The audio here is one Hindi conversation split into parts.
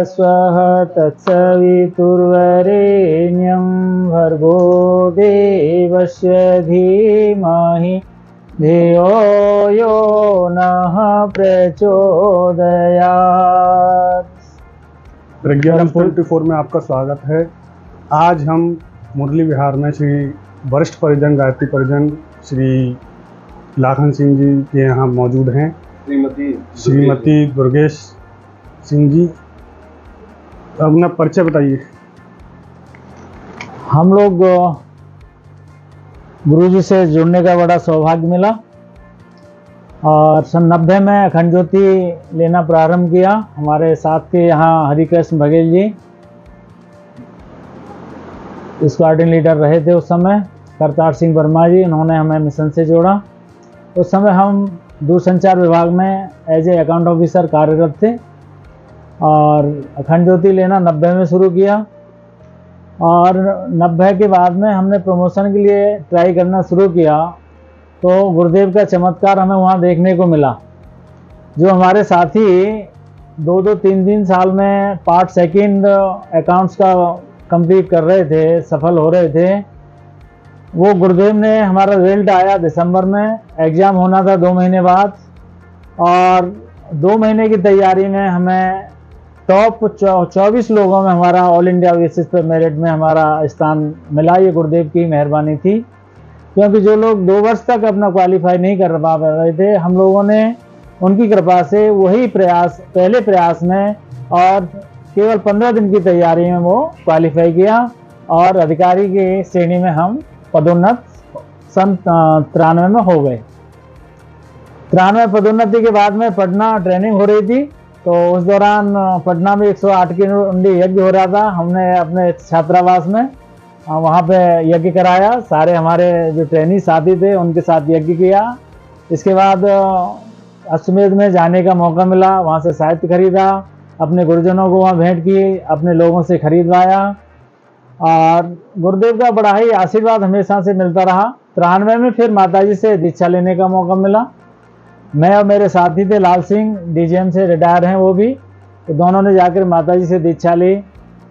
स्वः तत्सवितुर्वरेण्यं भर्गो देवस्य धीमहि धियो यो नः प्रचोदयात्। प्रज्ञान 24 में आपका स्वागत है। आज हम मुरली विहार में श्री वरिष्ठ परिजन गायत्री परिजन श्री लाखन सिंह जी के यहाँ मौजूद हैं। श्रीमती दुर्गेश सिंह जी, अपना परिचय बताइए। हम लोग गुरुजी से जुड़ने का बड़ा सौभाग्य मिला और सन 90 में अखंड ज्योति लेना प्रारंभ किया। हमारे साथ के यहाँ हरिकृष्ण बघेल जी स्क्वाड्रन लीडर रहे थे उस समय, करतार सिंह वर्मा जी, उन्होंने हमें मिशन से जोड़ा। उस समय हम दूरसंचार विभाग में एज ए अकाउंट ऑफिसर कार्यरत थे और अखंड ज्योति लेना 90 में शुरू किया और 90 के बाद में हमने प्रमोशन के लिए ट्राई करना शुरू किया तो गुरुदेव का चमत्कार हमें वहाँ देखने को मिला। जो हमारे साथी 2-3 साल में पार्ट सेकंड अकाउंट्स का कंप्लीट कर रहे थे, सफल हो रहे थे, वो गुरुदेव ने, हमारा रिजल्ट आया दिसंबर में, एग्ज़ाम होना था 2 महीने बाद और 2 महीने की तैयारी में हमें टॉप 24 लोगों में हमारा ऑल इंडिया बेसिस पर मेरिट में हमारा स्थान मिला। ये गुरुदेव की मेहरबानी थी, क्योंकि जो लोग 2 वर्ष तक अपना क्वालिफाई नहीं कर पा रहे थे, हम लोगों ने उनकी कृपा से वही प्रयास, पहले प्रयास में और केवल 15 दिन की तैयारी में वो क्वालिफाई किया और अधिकारी की श्रेणी में हम पदोन्नत सन 93 में हो गए। 93 पदोन्नति के बाद में पटना ट्रेनिंग हो रही थी, तो उस दौरान पटना में 108 की यज्ञ हो रहा था। हमने अपने छात्रावास में वहाँ पे यज्ञ कराया, सारे हमारे जो ट्रेनी साथी थे उनके साथ यज्ञ किया। इसके बाद अश्वमेध में जाने का मौका मिला, वहाँ से साहित्य खरीदा, अपने गुरुजनों को वहाँ भेंट की, अपने लोगों से खरीदवाया और गुरुदेव का बड़ा ही आशीर्वाद हमेशा से मिलता रहा। 93 में फिर माताजी से दीक्षा लेने का मौका मिला। मैं और मेरे साथी थे लाल सिंह, डीजीएम से रिटायर हैं वो भी, तो दोनों ने जाकर माताजी से दीक्षा ली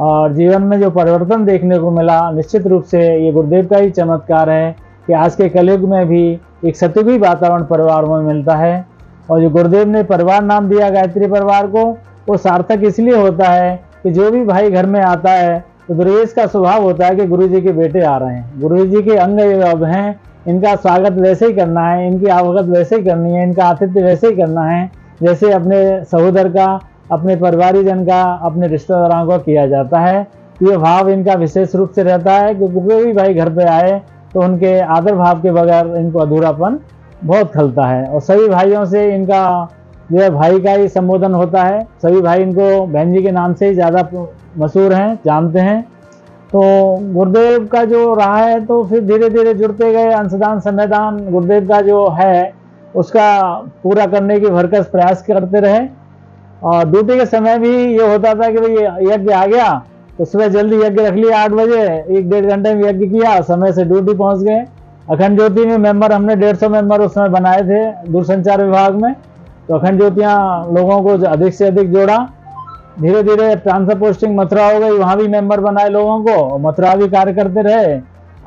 और जीवन में जो परिवर्तन देखने को मिला, निश्चित रूप से ये गुरुदेव का ही चमत्कार है कि आज के कलयुग में भी एक सतयुगी वातावरण परिवार में मिलता है। और जो गुरुदेव ने परिवार नाम दिया गायत्री परिवार को, वो सार्थक इसलिए होता है कि जो भी भाई घर में आता है तो दुर्गेश का स्वभाव होता है कि गुरुजी के बेटे आ रहे हैं, गुरुजी के अंग अब हैं, इनका स्वागत वैसे ही करना है, इनकी आवभगत वैसे ही करनी है, इनका आतिथ्य वैसे ही करना है जैसे अपने सहोदर का, अपने परिवारीजन का, अपने रिश्तेदारों का किया जाता है। ये भाव इनका विशेष रूप से रहता है कि कोई भी भाई घर पे आए तो उनके आदर भाव के बगैर इनको अधूरापन बहुत खलता है। और सभी भाइयों से इनका जो है भाई का ही संबोधन होता है, सभी भाई इनको बहन जी के नाम से ही ज़्यादा मशहूर हैं, जानते हैं। तो गुरुदेव का जो रहा है तो फिर धीरे धीरे जुड़ते गए, अंशदान समयदान गुरुदेव का जो है उसका पूरा करने की भरकस प्रयास करते रहे। और ड्यूटी के समय भी ये होता था कि भाई यज्ञ आ गया तो सुबह जल्दी यज्ञ रख लिया 8 बजे, 1-1.5 घंटे में यज्ञ किया, समय से ड्यूटी पहुंच गए। अखंड ज्योति में मेंबर हमने 150 मेंबर उस समय बनाए थे दूरसंचार विभाग में, तो अखंड ज्योतियाँ लोगों को अधिक से अधिक जोड़ा। धीरे धीरे ट्रांसफर पोस्टिंग मथुरा हो गई, वहाँ भी मेंबर बनाए लोगों को, मथुरा भी कार्य करते रहे।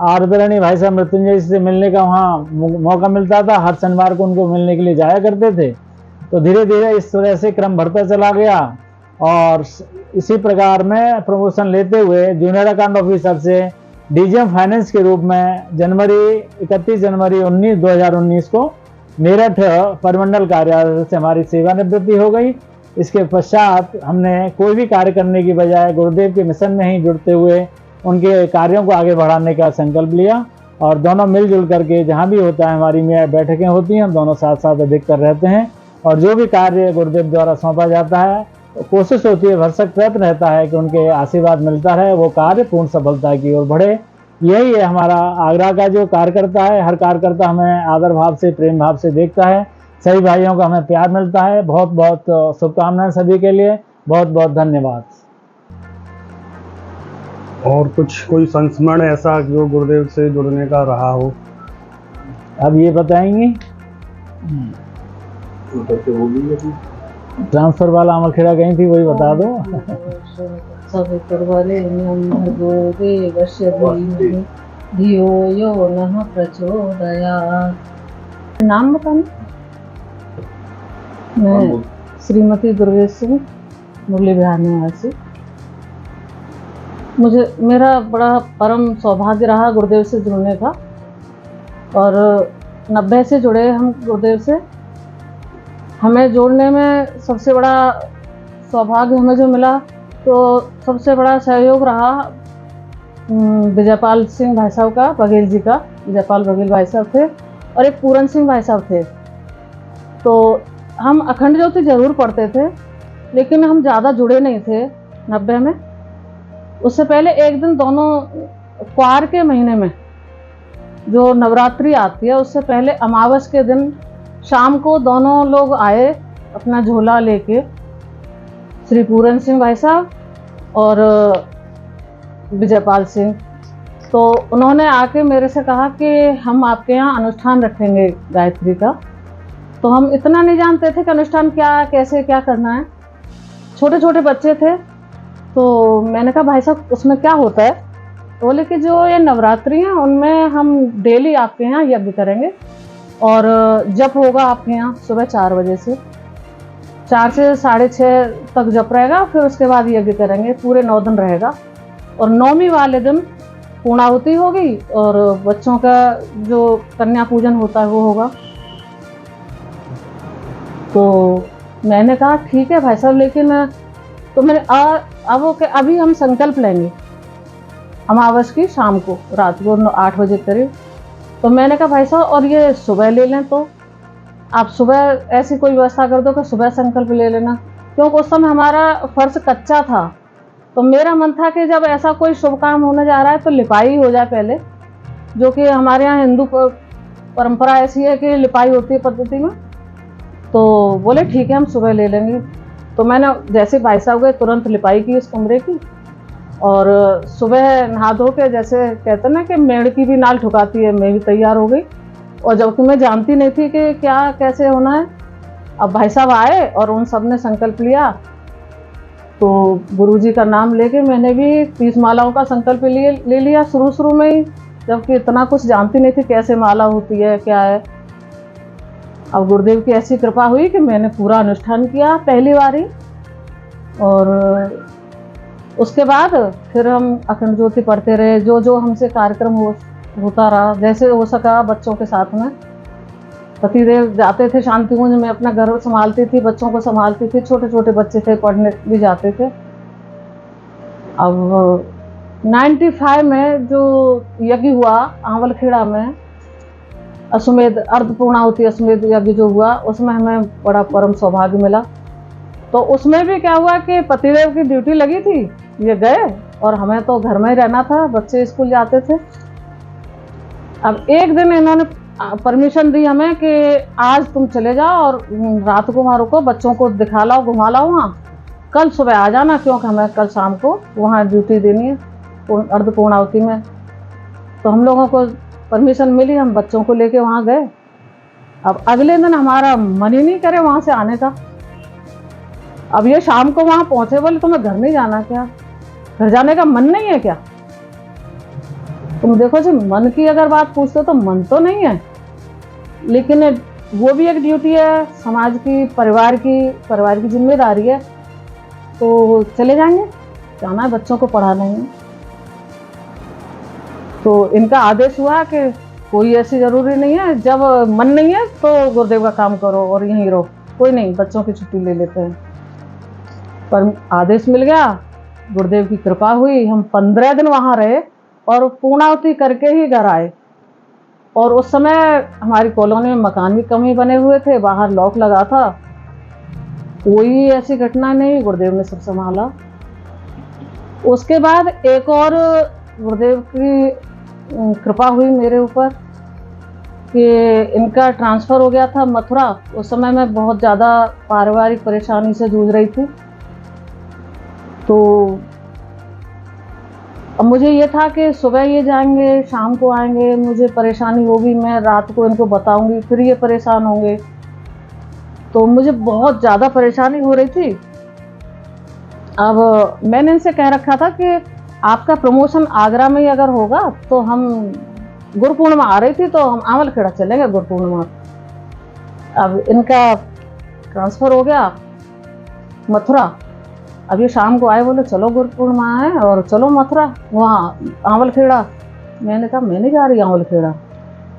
आदरणीय भाई साहब मृत्युंजय से मिलने का वहाँ मौका मिलता था, हर शनिवार को उनको मिलने के लिए जाया करते थे। तो धीरे धीरे इस तरह से क्रम बढ़ता चला गया और इसी प्रकार में प्रमोशन लेते हुए जूनियर अकाउंट ऑफिसर से डीजीएम फाइनेंस के रूप में 31 जनवरी 2019 को मेरठ परिमंडल कार्यालय से हमारी सेवानिवृत्ति हो गई। इसके पश्चात हमने कोई भी कार्य करने की बजाय गुरुदेव के मिशन में ही जुड़ते हुए उनके कार्यों को आगे बढ़ाने का संकल्प लिया और दोनों मिलजुल करके जहाँ भी होता है हमारी बैठकें होती हैं, हम दोनों साथ साथ अधिकतर रहते हैं और जो भी कार्य गुरुदेव द्वारा सौंपा जाता है तो कोशिश होती है, भरसक प्रयत्न रहता है कि उनके आशीर्वाद मिलता रहे, वो कार्य पूर्ण सफलता की ओर बढ़े। यही है हमारा आगरा का जो कार्यकर्ता है, हर कार्यकर्ता हमें आदर भाव से, प्रेम भाव से देखता है, सभी भाइयों का हमें प्यार मिलता है। बहुत बहुत शुभकामनाएं सभी के लिए, बहुत बहुत धन्यवाद। और कोई संस्मरण ऐसा जो गुरुदेव से जुड़ने का रहा हो? अब ये बताएंगे। ट्रांसफर वाला अमलखेड़ा गई थी, वही बता दो। सब करवाले भर्गोगे वश्य धीमहि धियो यो नः प्रचोदयात्। नाम बताना। मैं श्रीमती दुर्गेश सिंह, मुरली बिहार निवासी। मेरा बड़ा परम सौभाग्य रहा गुरुदेव से जुड़ने का, और 90 से जुड़े हम गुरुदेव से। हमें जोड़ने में सबसे बड़ा सौभाग्य हमें जो मिला, तो सबसे बड़ा सहयोग रहा विजयपाल सिंह भाई साहब का, बघेल जी का। विजयपाल बघेल भाई साहब थे और एक पूरन सिंह भाई साहब थे। तो हम अखंड ज्योति जरूर पढ़ते थे, लेकिन हम ज़्यादा जुड़े नहीं थे 90 में। उससे पहले एक दिन दोनों क्वार के महीने में जो नवरात्रि आती है, उससे पहले अमावस के दिन शाम को दोनों लोग आए अपना झोला लेके, श्री पूरन सिंह भाई साहब और विजयपाल सिंह। तो उन्होंने आके मेरे से कहा कि हम आपके यहाँ अनुष्ठान रखेंगे गायत्री का। तो हम इतना नहीं जानते थे कि अनुष्ठान क्या, कैसे, क्या करना है। छोटे छोटे बच्चे थे। तो मैंने कहा भाई साहब उसमें क्या होता है? तो बोले कि जो ये नवरात्रि हैं उनमें हम डेली आपके यहाँ यज्ञ करेंगे, और जप होगा आपके यहाँ सुबह 4 बजे से 4 से 6:30 तक जप रहेगा। फिर उसके बाद यज्ञ करेंगे, पूरे 9 दिन रहेगा। और 9वीं वाले दिन पूर्णाहुति होगी, और बच्चों का जो कन्या पूजन होता है वो होगा। तो मैंने कहा ठीक है भाई साहब, लेकिन तो मैंने अब अभी हम संकल्प लेंगे अमावस की शाम को, रात को 8 बजे करीब। तो मैंने कहा भाई साहब और ये सुबह ले लें, तो आप सुबह ऐसी कोई व्यवस्था कर दो कि सुबह संकल्प ले लेना, क्योंकि उस समय हमारा फर्श कच्चा था। तो मेरा मन था कि जब ऐसा कोई शुभ काम होने जा रहा है तो लिपाई हो जाए पहले, जो कि हमारे यहाँ हिंदू परंपरा ऐसी है कि लिपाई होती है पद्धति में। तो बोले ठीक है हम सुबह ले लेंगे। तो मैंने जैसे भाई साहब गए तुरंत लिपाई की उस कमरे की, और सुबह नहा धो के, जैसे कहते ना कि मेढ़ की भी नाल ठुकाती है, मैं भी तैयार हो गई। और जबकि मैं जानती नहीं थी कि क्या कैसे होना है। अब भाई साहब आए और उन सब ने संकल्प लिया। तो गुरुजी का नाम लेके मैंने भी 30 मालाओं का संकल्प ले लिया शुरू में ही, जबकि इतना कुछ जानती नहीं थी कैसे माला होती है क्या है। अब गुरुदेव की ऐसी कृपा हुई कि मैंने पूरा अनुष्ठान किया पहली बार ही। और उसके बाद फिर हम अखंड ज्योति पढ़ते रहे, जो जो हमसे कार्यक्रम होता रहा, जैसे हो सका बच्चों के साथ में। पतिदेव जाते थे शांति कुंज में, अपना घर संभालती थी, बच्चों को संभालती थी। छोटे छोटे बच्चे थे, पढ़ने भी जाते थे। अब 95 में जो यज्ञ हुआ आंवलखेड़ा में, अश्वमेध अर्धपूर्णाहुति अश्वमेध यज्ञ जो हुआ, उसमें हमें बड़ा परम सौभाग्य मिला। तो उसमें भी क्या हुआ कि पतिदेव की ड्यूटी लगी थी, ये गए, और हमें तो घर में ही रहना था, बच्चे स्कूल जाते थे। अब एक दिन इन्होंने परमिशन दी हमें कि आज तुम चले जाओ और रात को वहाँ रुको, बच्चों को दिखा लाओ, घुमा लाओ वहाँ, कल सुबह आ जाना, क्योंकि हमें कल शाम को वहाँ ड्यूटी देनी है अर्धपूर्णाहुति में। तो हम लोगों को परमिशन मिली, हम बच्चों को लेके वहाँ गए। अब अगले दिन हमारा मन ही नहीं करे वहाँ से आने का। अब ये शाम को वहाँ पहुँचे, बोले तुम्हें घर नहीं जाना क्या? घर जाने का मन नहीं है क्या? तुम देखो जी, मन की अगर बात पूछते तो मन तो नहीं है, लेकिन वो भी एक ड्यूटी है, समाज की, परिवार की जिम्मेदारी है। तो चले जाएंगे, जाना है, बच्चों को पढ़ाना है। तो इनका आदेश हुआ कि कोई ऐसी जरूरी नहीं है, जब मन नहीं है तो गुरुदेव का काम करो और यहीं रहो, कोई नहीं, बच्चों की छुट्टी ले लेते हैं। पर आदेश मिल गया, गुरुदेव की कृपा हुई, हम 15 दिन वहाँ रहे और पूर्णाहुति करके ही घर आए। और उस समय हमारी कॉलोनी में मकान भी कम ही बने हुए थे, बाहर लॉक लगा था, कोई ऐसी घटना नहीं, गुरुदेव ने सब संभाला। उसके बाद एक और गुरुदेव की कृपा हुई मेरे ऊपर कि इनका ट्रांसफ़र हो गया था मथुरा। उस समय मैं बहुत ज़्यादा पारिवारिक परेशानी से जूझ रही थी। तो अब मुझे ये था कि सुबह ये जाएंगे, शाम को आएंगे, मुझे परेशानी होगी, मैं रात को इनको बताऊंगी, फिर ये परेशान होंगे। तो मुझे बहुत ज़्यादा परेशानी हो रही थी। अब मैंने इनसे कह रखा था कि आपका प्रमोशन आगरा में ही अगर होगा तो हम गुरु पूर्णिमा आ रही थी तो हम आंवलखेड़ा चलेंगे गुरु पूर्णिमा। अब इनका ट्रांसफ़र हो गया मथुरा। अब ये शाम को आए, बोले चलो गुरु पूर्णिमा है और चलो मथुरा वहाँ आंवलखेड़ा। मैंने कहा मैं नहीं जा रही आंवलखेड़ा।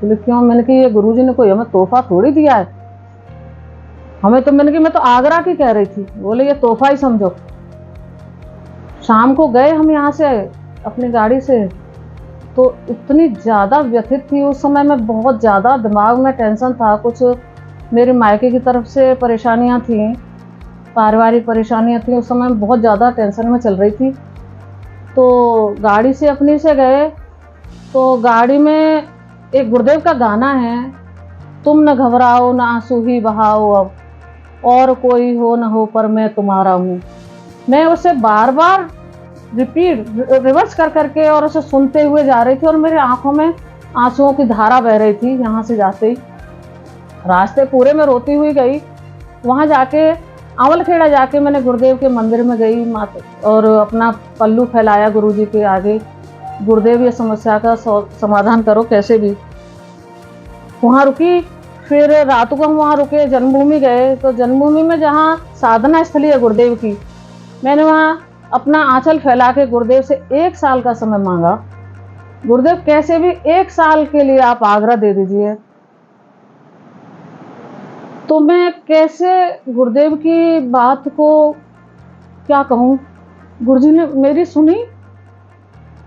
बोले क्यों? मैंने कहा ये गुरुजी ने कोई हमें तोहफा थोड़ी दिया है, हमें तो, मैंने कहा मैं तो आगरा की कह रही थी। बोले ये तोहफा ही समझो। शाम को गए हम यहाँ से अपनी गाड़ी से, तो इतनी ज़्यादा व्यथित थी उस समय मैं, बहुत ज़्यादा दिमाग में टेंशन था। कुछ मेरे मायके की तरफ से परेशानियाँ थीं, पारिवारिक परेशानियाँ थीं, उस समय बहुत ज़्यादा टेंशन में चल रही थी। तो गाड़ी से अपनी से गए, तो गाड़ी में एक गुरुदेव का गाना है, तुम न घबराओ न आंसू ही बहाओ अब, और कोई हो न हो पर मैं तुम्हारा हूँ। मैं उसे बार बार रिवर्स कर करके और उसे सुनते हुए जा रही थी और मेरी आंखों में आंसुओं की धारा बह रही थी। यहाँ से जाते ही रास्ते पूरे में रोती हुई गई। वहाँ जाके आंवलखेड़ा जाके मैंने गुरुदेव के मंदिर में गई माता और अपना पल्लू फैलाया गुरुजी के आगे, गुरुदेव ये समस्या का समाधान करो कैसे भी। वहाँ रुकी, फिर रात को हम वहाँ रुके, जन्मभूमि गए। तो जन्मभूमि में जहाँ साधना स्थली है गुरुदेव की, मैंने वहाँ अपना आंचल फैला के गुरुदेव से 1 साल का समय मांगा। गुरुदेव कैसे भी 1 साल के लिए आप आगरा दे दीजिए। तो मैं कैसे गुरुदेव की बात को क्या कहूँ, गुरुजी ने मेरी सुनी।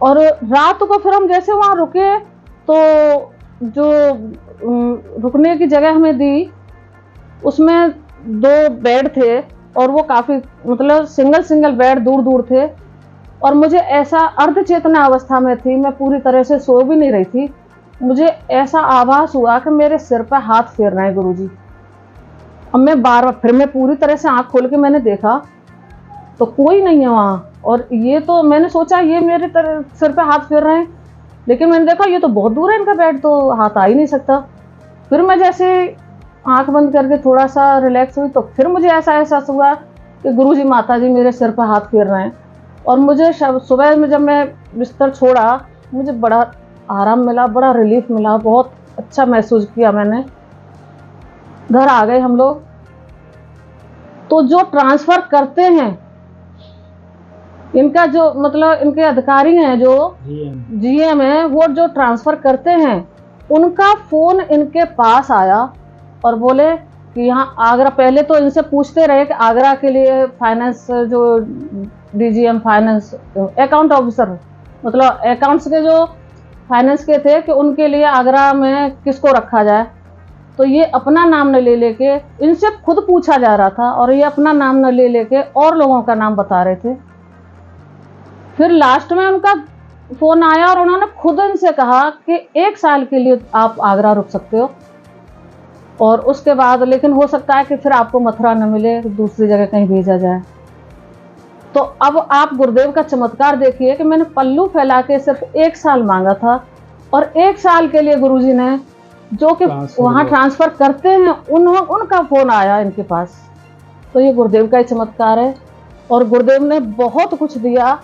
और रात को फिर हम जैसे वहाँ रुके तो जो रुकने की जगह हमें दी, उसमें 2 बेड थे और वो काफ़ी मतलब सिंगल बेड दूर दूर थे। और मुझे ऐसा अर्ध चेतना अवस्था में थी, मैं पूरी तरह से सो भी नहीं रही थी। मुझे ऐसा आभास हुआ कि मेरे सिर पर हाथ फेर रहे हैं गुरुजी। अब मैं बार बार फिर मैं पूरी तरह से आँख खोल के मैंने देखा तो कोई नहीं है वहाँ। और ये तो मैंने सोचा ये मेरे सिर पे हाथ फेर रहे हैं, लेकिन मैंने देखा ये तो बहुत दूर है इनका बेड, तो हाथ आ ही नहीं सकता। फिर मैं जैसे आंख बंद करके थोड़ा सा रिलैक्स हुई तो फिर मुझे ऐसा एहसास हुआ कि गुरुजी माताजी मेरे सिर पर हाथ फेर रहे हैं। और मुझे सुबह में जब मैं बिस्तर छोड़ा, मुझे बड़ा आराम मिला, बड़ा रिलीफ मिला, बहुत अच्छा महसूस किया मैंने। घर आ गए हम लोग। तो जो ट्रांसफ़र करते हैं, इनका जो मतलब इनके अधिकारी हैं जो जीएम है, वो जो ट्रांसफ़र करते हैं, उनका फ़ोन इनके पास आया और बोले कि यहाँ आगरा, पहले तो इनसे पूछते रहे कि आगरा के लिए फाइनेंस जो डीजीएम फाइनेंस अकाउंट ऑफिसर, मतलब अकाउंट्स के जो फाइनेंस के थे, कि उनके लिए आगरा में किसको रखा जाए। तो ये अपना नाम न ले लेके, इनसे खुद पूछा जा रहा था और ये अपना नाम न ले लेके और लोगों का नाम बता रहे थे। फिर लास्ट में उनका फ़ोन आया और उन्होंने खुद इनसे कहा कि 1 साल के लिए आप आगरा रुक सकते हो, और उसके बाद लेकिन हो सकता है कि फिर आपको मथुरा न मिले, दूसरी जगह कहीं भेजा जाए। तो अब आप गुरुदेव का चमत्कार देखिए कि मैंने पल्लू फैला के सिर्फ 1 साल मांगा था और 1 साल के लिए गुरुजी ने जो कि वहाँ ट्रांसफ़र करते हैं उनका फ़ोन आया इनके पास। तो ये गुरुदेव का ही चमत्कार है। और गुरुदेव ने बहुत कुछ दिया।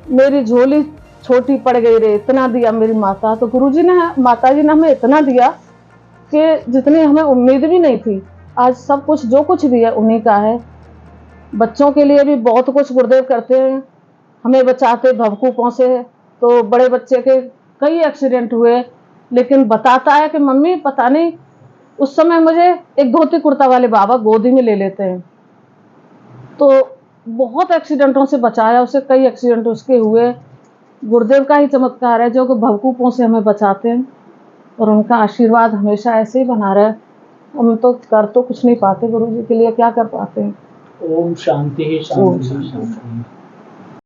मेरी झोली छोटी पड़ गई रे, इतना दिया मेरी माता। तो गुरुजी ने, माताजी ने हमें इतना दिया कि जितनी हमें उम्मीद भी नहीं थी। आज सब कुछ जो कुछ भी है उन्हीं का है। बच्चों के लिए भी बहुत कुछ गुरुदेव करते हैं, हमें बचाते भवकूपों से। तो बड़े बच्चे के कई एक्सीडेंट हुए, लेकिन बताता है कि मम्मी पता नहीं, उस समय मुझे एक धोती कुर्ता वाले बाबा गोदी में ले लेते हैं। तो बहुत एक्सीडेंटों से बचाया उसे, कई एक्सीडेंट उसके हुए। गुरुदेव का ही चमत्कार है जो कि भवकूपों से हमें बचाते हैं, और उनका आशीर्वाद हमेशा ऐसे ही बना रहे। हम तो कर तो कुछ नहीं पाते, गुरुजी के लिए क्या कर पाते हैं। ओम शांति शांति शांति।